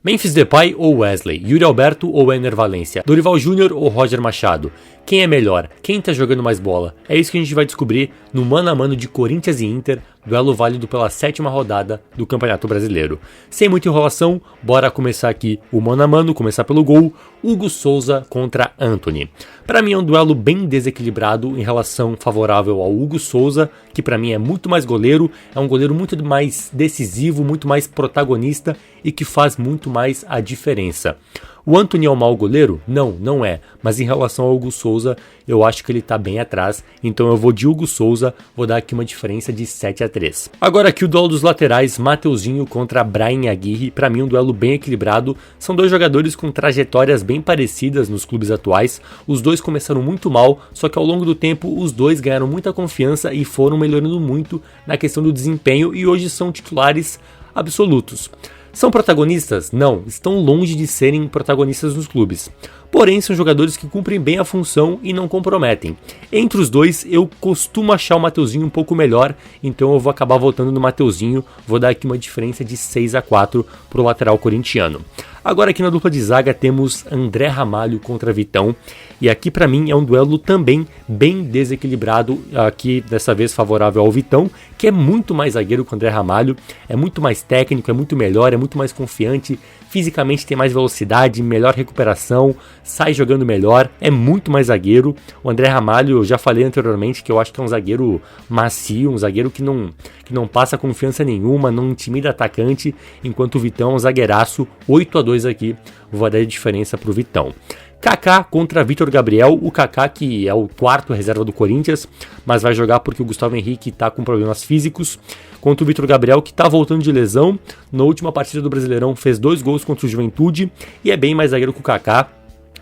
Memphis Depay ou Wesley, Yuri Alberto ou Ener Valencia, Dorival Júnior ou Roger Machado? Quem é melhor? Quem tá jogando mais bola? É isso que a gente vai descobrir no mano a mano de Corinthians e Inter, duelo válido pela 7ª rodada do Campeonato Brasileiro. Sem muita enrolação, bora começar aqui o mano a mano, começar pelo gol, Hugo Souza contra Antony. Para mim é um duelo bem desequilibrado em relação favorável ao Hugo Souza, que para mim é muito mais goleiro, é um goleiro muito mais decisivo, muito mais protagonista e que faz muito mais a diferença. O Antony é um mau goleiro? Não, não é. Mas em relação ao Hugo Souza, eu acho que ele tá bem atrás. Então eu vou de Hugo Souza, vou dar aqui uma diferença de 7-3. Agora aqui o duelo dos laterais, Mateuzinho contra Bryan Aguirre. Pra mim um duelo bem equilibrado. São dois jogadores com trajetórias bem parecidas nos clubes atuais. Os dois começaram muito mal, só que ao longo do tempo os dois ganharam muita confiança e foram melhorando muito na questão do desempenho e hoje são titulares absolutos. São protagonistas? Não, estão longe de serem protagonistas nos clubes. Porém, são jogadores que cumprem bem a função e não comprometem. Entre os dois, eu costumo achar o Mateuzinho um pouco melhor, então eu vou acabar votando no Mateuzinho, vou dar aqui uma diferença de 6-4 para o lateral corintiano. Agora aqui na dupla de zaga temos André Ramalho contra Vitão, e aqui para mim é um duelo também bem desequilibrado, aqui dessa vez favorável ao Vitão, que é muito mais zagueiro que o André Ramalho, é muito mais técnico, é muito melhor, é muito mais confiante, fisicamente tem mais velocidade, melhor recuperação, sai jogando melhor, é muito mais zagueiro. O André Ramalho, eu já falei anteriormente que eu acho que é um zagueiro macio, um zagueiro que não passa confiança nenhuma, não intimida atacante, enquanto o Vitão é um zagueiraço. 8-2 aqui, vou dar diferença pro Vitão. Kaká contra Vitor Gabriel, o Kaká que é o quarto reserva do Corinthians, mas vai jogar porque o Gustavo Henrique tá com problemas físicos, contra o Vitor Gabriel que tá voltando de lesão, na última partida do Brasileirão fez 2 gols contra o Juventude e é bem mais zagueiro que o Kaká,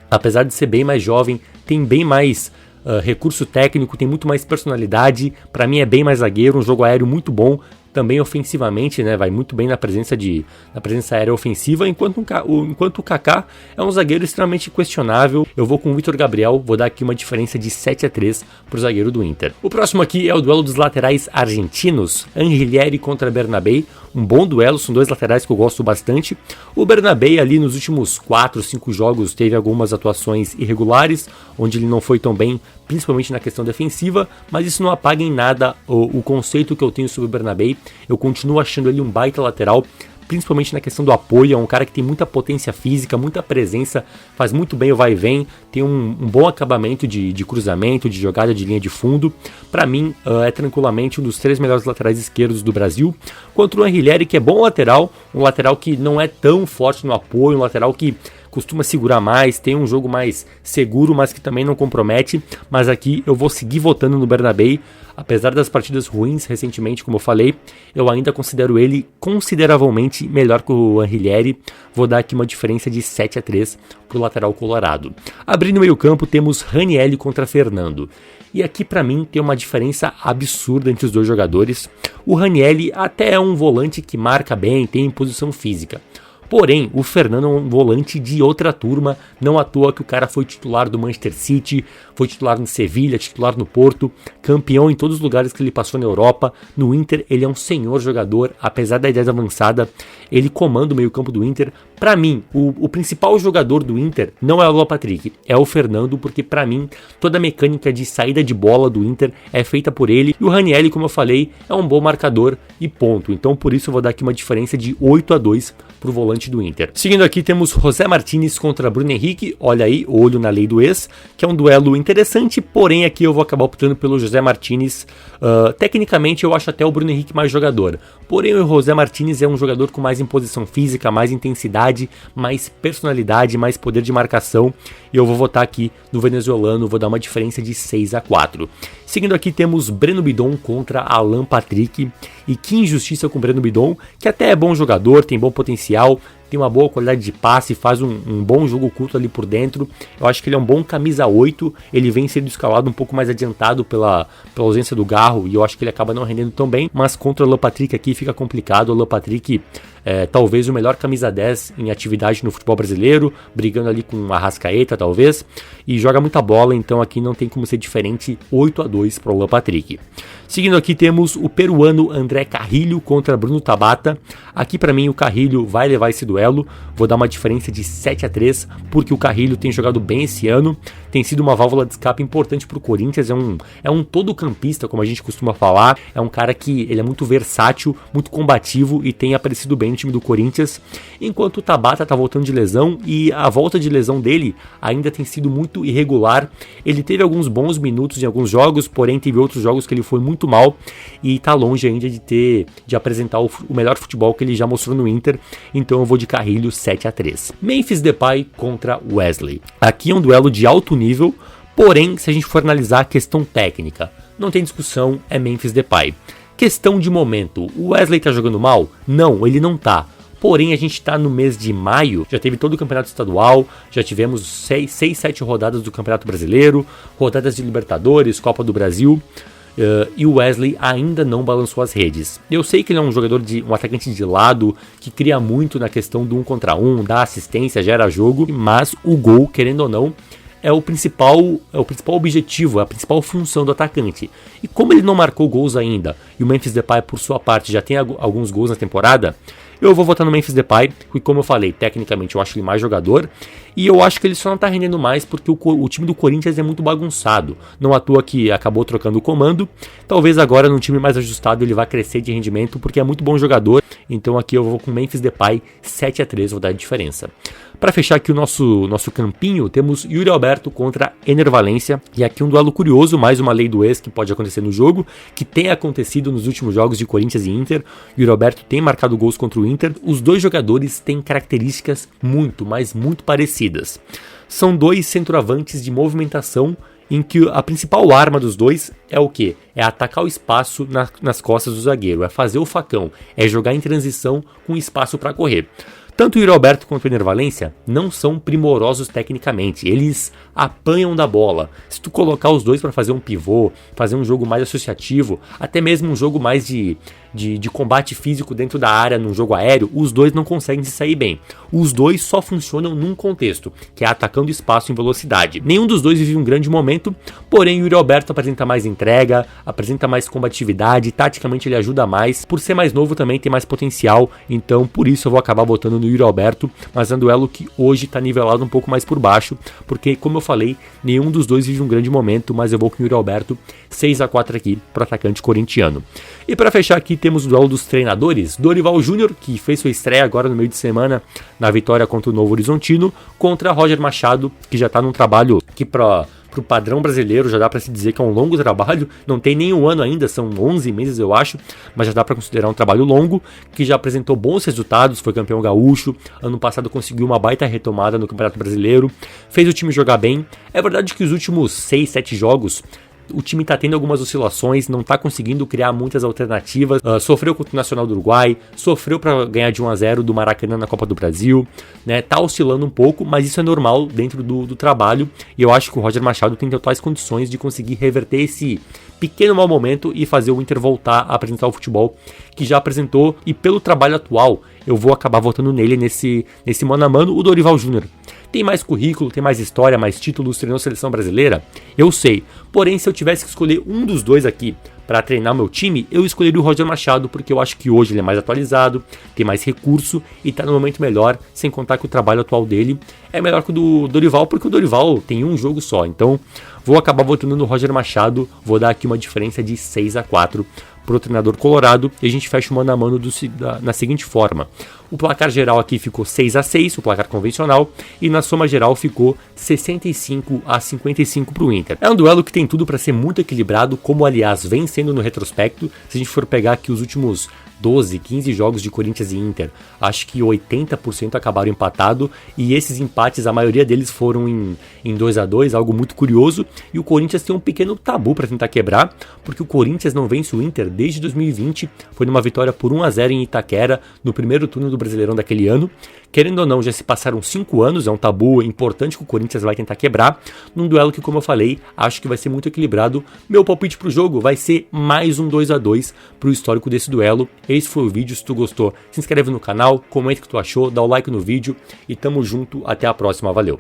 apesar de ser bem mais jovem, tem bem mais recurso técnico, tem muito mais personalidade, para mim é bem mais zagueiro, um jogo aéreo muito bom, também ofensivamente, né, vai muito bem na presença aérea ofensiva, enquanto o Kaká é um zagueiro extremamente questionável. Eu vou com o Vitor Gabriel, vou dar aqui uma diferença de 7-3 para o zagueiro do Inter. O próximo aqui é o duelo dos laterais argentinos, Angileri contra Bernabé, um bom duelo, são dois laterais que eu gosto bastante. O Bernabé ali nos últimos 4-5 jogos teve algumas atuações irregulares, onde ele não foi tão bem, principalmente na questão defensiva, mas isso não apaga em nada o conceito que eu tenho sobre o Bernabé. Eu continuo achando ele um baita lateral, principalmente na questão do apoio, é um cara que tem muita potência física, muita presença, faz muito bem o vai e vem, tem um bom acabamento de cruzamento, de jogada de linha de fundo. Para mim, é tranquilamente um dos 3 melhores laterais esquerdos do Brasil, contra o Angileri, que é bom lateral, um lateral que não é tão forte no apoio, um lateral que costuma segurar mais, tem um jogo mais seguro, mas que também não compromete, mas aqui eu vou seguir votando no Bernabé. Apesar das partidas ruins recentemente, como eu falei, eu ainda considero ele consideravelmente melhor que o Angileri. Vou dar aqui uma diferença de 7-3 para o lateral colorado. Abrindo o meio campo temos Ranieri contra Fernando. E aqui para mim tem uma diferença absurda entre os dois jogadores. O Ranieri até é um volante que marca bem, tem imposição física. Porém, o Fernando é um volante de outra turma, não à toa que o cara foi titular do Manchester City, foi titular no Sevilha, titular no Porto, campeão em todos os lugares que ele passou na Europa. No Inter ele é um senhor jogador, apesar da idade avançada, ele comanda o meio campo do Inter. Para mim, o principal jogador do Inter não é o Alan Patrick, é o Fernando, porque para mim toda a mecânica de saída de bola do Inter é feita por ele, e o Ranieri, como eu falei, é um bom marcador e ponto. Então por isso eu vou dar aqui uma diferença de 8-2 pro volante do Inter. Seguindo aqui temos José Martínez contra Bruno Henrique, olha aí, olho na lei do ex, que é um duelo interessante, porém aqui eu vou acabar optando pelo José Martínez. Tecnicamente eu acho até o Bruno Henrique mais jogador, porém o José Martínez é um jogador com mais imposição física, mais intensidade, mais personalidade, mais poder de marcação, e eu vou votar aqui no venezuelano, vou dar uma diferença de 6-4. Seguindo aqui temos Breno Bidon contra Alan Patrick, e que injustiça com o Breno Bidon, que até é bom jogador, tem bom potencial, tem uma boa qualidade de passe, faz um bom jogo curto ali por dentro. Eu acho que ele é um bom camisa 8, ele vem sendo escalado um pouco mais adiantado pela ausência do Garro, e eu acho que ele acaba não rendendo tão bem, mas contra o Alan Patrick aqui fica complicado. O Alan Patrick talvez o melhor camisa 10 em atividade no futebol brasileiro, brigando ali com a Arrascaeta talvez, e joga muita bola, então aqui não tem como ser diferente. 8-2 para o Alan Patrick. Seguindo aqui temos o peruano André Carrilho contra Bruno Tabata. Aqui para mim o Carrilho vai levar esse duelo, vou dar uma diferença de 7-3, porque o Carrilho tem jogado bem esse ano, tem sido uma válvula de escape importante para o Corinthians, é um todo campista, como a gente costuma falar, é um cara que ele é muito versátil, muito combativo e tem aparecido bem no time do Corinthians, enquanto o Tabata tá voltando de lesão e a volta de lesão dele ainda tem sido muito irregular. Ele teve alguns bons minutos em alguns jogos, porém teve outros jogos que ele foi muito mal e tá longe ainda de apresentar o melhor futebol que ele já mostrou no Inter, então eu vou de Carrilho 7-3. Memphis Depay contra Wesley. Aqui é um duelo de alto nível, porém se a gente for analisar a questão técnica, não tem discussão, é Memphis Depay. Questão de momento, o Wesley tá jogando mal? Não, ele não tá. Porém, a gente está no mês de maio, já teve todo o campeonato estadual, já tivemos 7 rodadas do Campeonato Brasileiro, rodadas de Libertadores, Copa do Brasil, e o Wesley ainda não balançou as redes. Eu sei que ele é um jogador, um atacante de lado, que cria muito na questão do 1 contra 1, dá assistência, gera jogo, mas o gol, querendo ou não, é o principal objetivo, é a principal função do atacante. E como ele não marcou gols ainda, e o Memphis Depay, por sua parte, já tem alguns gols na temporada, eu vou votar no Memphis Depay, e como eu falei, tecnicamente eu acho ele mais jogador, e eu acho que ele só não tá rendendo mais porque o time do Corinthians é muito bagunçado. Não à toa que acabou trocando o comando, talvez agora num time mais ajustado ele vá crescer de rendimento porque é muito bom jogador, então aqui eu vou com Memphis Depay 7-3, vou dar a diferença. Para fechar aqui o nosso campinho, temos Yuri Alberto contra Ener Valencia, e aqui um duelo curioso, mais uma lei do ex que pode acontecer no jogo, que tem acontecido nos últimos jogos de Corinthians e Inter. Yuri Alberto tem marcado gols contra o Inter, os dois jogadores têm características muito, mas muito parecidas. São dois centroavantes de movimentação, em que a principal arma dos dois é o quê? É atacar o espaço nas costas do zagueiro, é fazer o facão, é jogar em transição com espaço para correr. Tanto o Yuri Alberto quanto o Ener Valencia não são primorosos tecnicamente, eles apanham da bola. Se tu colocar os dois para fazer um pivô, fazer um jogo mais associativo, até mesmo um jogo mais de combate físico dentro da área, num jogo aéreo, os dois não conseguem se sair bem. Os dois só funcionam num contexto, que é atacando espaço em velocidade. Nenhum dos dois vive um grande momento, porém o Yuri Alberto apresenta mais entrega, apresenta mais combatividade, taticamente ele ajuda mais. Por ser mais novo também tem mais potencial, então por isso eu vou acabar votando no Yuri Alberto, mas é um duelo que hoje está nivelado um pouco mais por baixo, porque como eu falei, nenhum dos dois vive um grande momento, mas eu vou com o Yuri Alberto 6-4 aqui para o atacante corintiano. E para fechar aqui temos o duelo dos treinadores, Dorival Júnior, que fez sua estreia agora no meio de semana na vitória contra o Novo Horizontino, contra Roger Machado, que já está num trabalho que para o padrão brasileiro já dá para se dizer que é um longo trabalho, não tem nem um ano ainda, são 11 meses eu acho, mas já dá para considerar um trabalho longo, que já apresentou bons resultados, foi campeão gaúcho, ano passado conseguiu uma baita retomada no Campeonato Brasileiro, fez o time jogar bem. É verdade que os últimos 6, 7 jogos o time está tendo algumas oscilações, não está conseguindo criar muitas alternativas, sofreu contra o Nacional do Uruguai, sofreu para ganhar de 1-0 do Maracanã na Copa do Brasil, né? Tá oscilando um pouco, mas isso é normal dentro do trabalho, e eu acho que o Roger Machado tem totais condições de conseguir reverter esse pequeno mau momento e fazer o Inter voltar a apresentar o futebol que já apresentou, e pelo trabalho atual eu vou acabar votando nele nesse mano a mano. O Dorival Júnior tem mais currículo, tem mais história, mais títulos, treinou a seleção brasileira, eu sei. Porém, se eu tivesse que escolher um dos dois aqui para treinar o meu time, eu escolheria o Roger Machado, porque eu acho que hoje ele é mais atualizado, tem mais recurso e tá no momento melhor, sem contar que o trabalho atual dele é melhor que o do Dorival, porque o Dorival tem um jogo só. Então, vou acabar votando no Roger Machado, vou dar aqui uma diferença de 6-4 pro treinador colorado, e a gente fecha o mano a mano na seguinte forma. O placar geral aqui ficou 6-6, o placar convencional, e na soma geral ficou 65-55 pro Inter. É um duelo que tem tudo para ser muito equilibrado, como aliás vem sendo no retrospecto. Se a gente for pegar aqui os últimos 12, 15 jogos de Corinthians e Inter, acho que 80% acabaram empatado, e esses empates, a maioria deles foram em 2-2, algo muito curioso, e o Corinthians tem um pequeno tabu para tentar quebrar, porque o Corinthians não vence o Inter desde 2020, foi numa vitória por 1-0 em Itaquera, no primeiro turno do Brasileirão daquele ano. Querendo ou não, já se passaram 5 anos, é um tabu importante que o Corinthians vai tentar quebrar, num duelo que, como eu falei, acho que vai ser muito equilibrado. Meu palpite pro jogo vai ser mais um 2-2 pro histórico desse duelo. Esse foi o vídeo, se tu gostou, se inscreve no canal, comenta o que tu achou, dá o like no vídeo, e tamo junto, até a próxima, valeu!